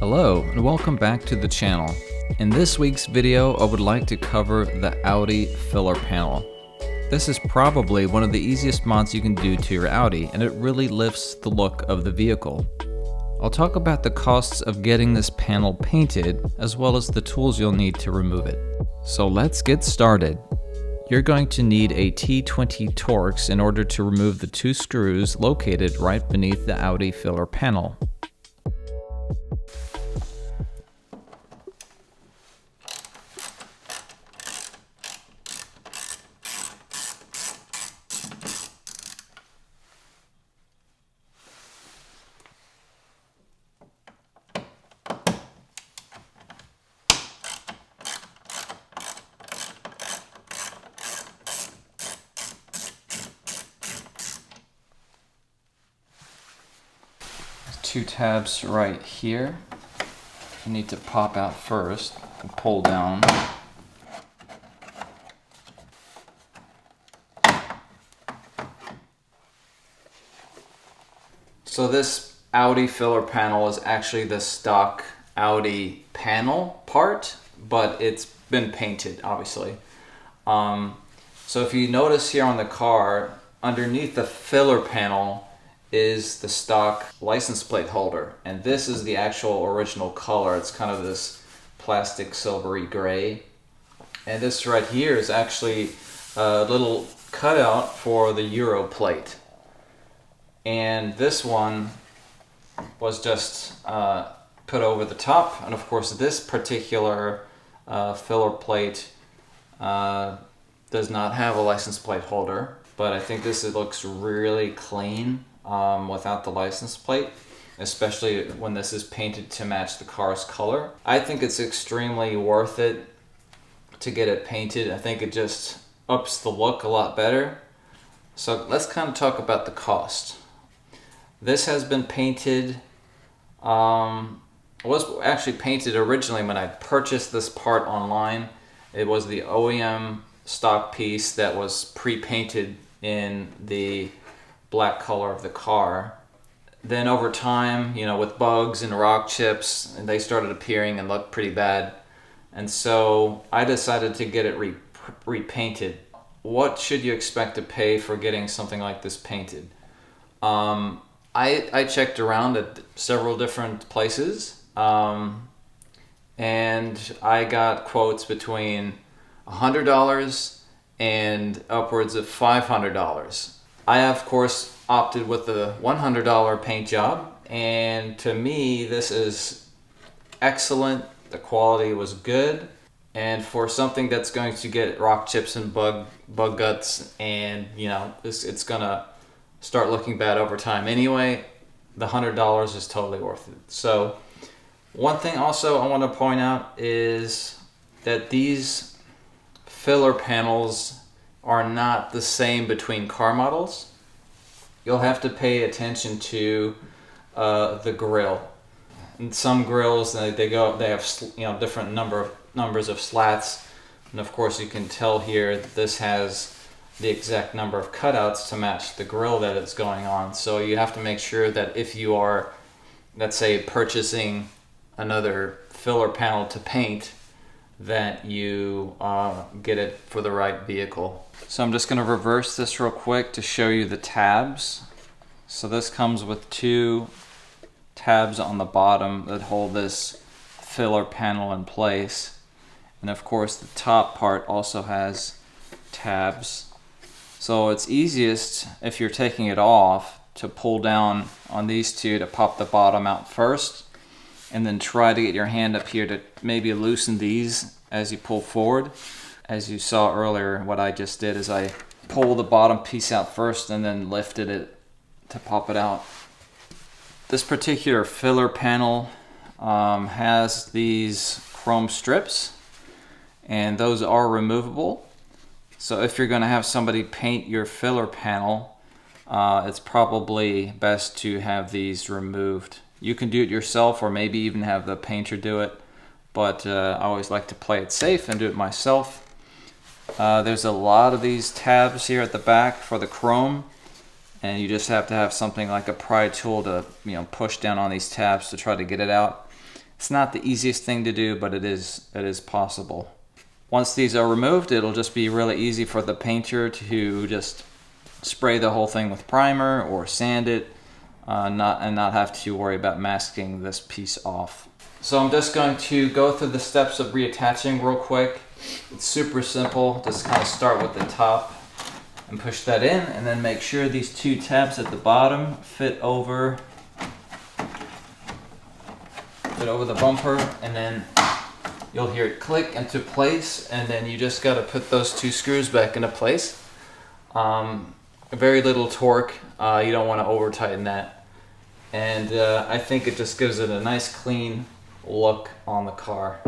Hello and welcome back to the channel. In this week's video I would like to cover the Audi filler panel. This is probably one of the easiest mods you can do to your Audi, and it really lifts the look of the vehicle. I'll talk about the costs of getting this panel painted as well as the tools you'll need to remove it. So let's get started. You're going to need a T20 Torx in order to remove the two screws located right beneath the Audi filler panel. Two tabs right here you need to pop out first and pull down. So this Audi filler panel is actually the stock Audi panel part, but it's been painted obviously. So if you notice here on the car, underneath the filler panel is the stock license plate holder, and this is the actual original color. It's kind of this plastic silvery gray, and this right here is actually a little cutout for the Euro plate, and this one was just put over the top. And of course this particular filler plate does not have a license plate holder, but I think this looks really clean without the license plate, especially when this is painted to match the car's color. I think it's extremely worth it to get it painted. I think it just ups the look a lot better. So let's kind of talk about the cost. This has been painted, it was actually painted originally when I purchased this part online. It was the OEM stock piece that was pre-painted in the black color of the car. Then over time, you know, with bugs and rock chips, they started appearing and looked pretty bad. And so I decided to get it repainted. What should you expect to pay for getting something like this painted? I checked around at several different places, and I got quotes between $100 and upwards of $500. I, of course, opted with the $100 paint job, and to me this is excellent. The quality was good, and for something that's going to get rock chips and bug guts, and you know, it's gonna start looking bad over time anyway, the $100 is totally worth it. So one thing also I want to point out is that these filler panels are not the same between car models. You'll have to pay attention to the grill. And some grills, they have, you know, different numbers of slats, and of course you can tell here that this has the exact number of cutouts to match the grill that it's going on. So you have to make sure that if you are, let's say, purchasing another filler panel to paint, that you get it for the right vehicle. So I'm just going to reverse this real quick to show you the tabs. So this comes with two tabs on the bottom that hold this filler panel in place, and of course the top part also has tabs. So it's easiest, if you're taking it off, to pull down on these two to pop the bottom out first, and then try to get your hand up here to maybe loosen these as you pull forward. As you saw earlier, what I just did is I pulled the bottom piece out first and then lifted it to pop it out. This particular filler panel has these chrome strips, and those are removable. So if you're going to have somebody paint your filler panel, it's probably best to have these removed. You can do it yourself, or maybe even have the painter do it, but I always like to play it safe and do it myself. There's a lot of these tabs here at the back for the chrome, and you just have to have something like a pry tool to, you know, push down on these tabs to try to get it out. It's not the easiest thing to do, but it is possible. Once these are removed, it'll just be really easy for the painter to just spray the whole thing with primer or sand it, not have to worry about masking this piece off. So I'm just going to go through the steps of reattaching real quick. It's super simple. Just kind of start with the top and push that in, and then make sure these two tabs at the bottom fit over the bumper, and then you'll hear it click into place, and then you just got to put those two screws back into place. Very little torque. You don't want to over tighten that, and I think it just gives it a nice clean look on the car.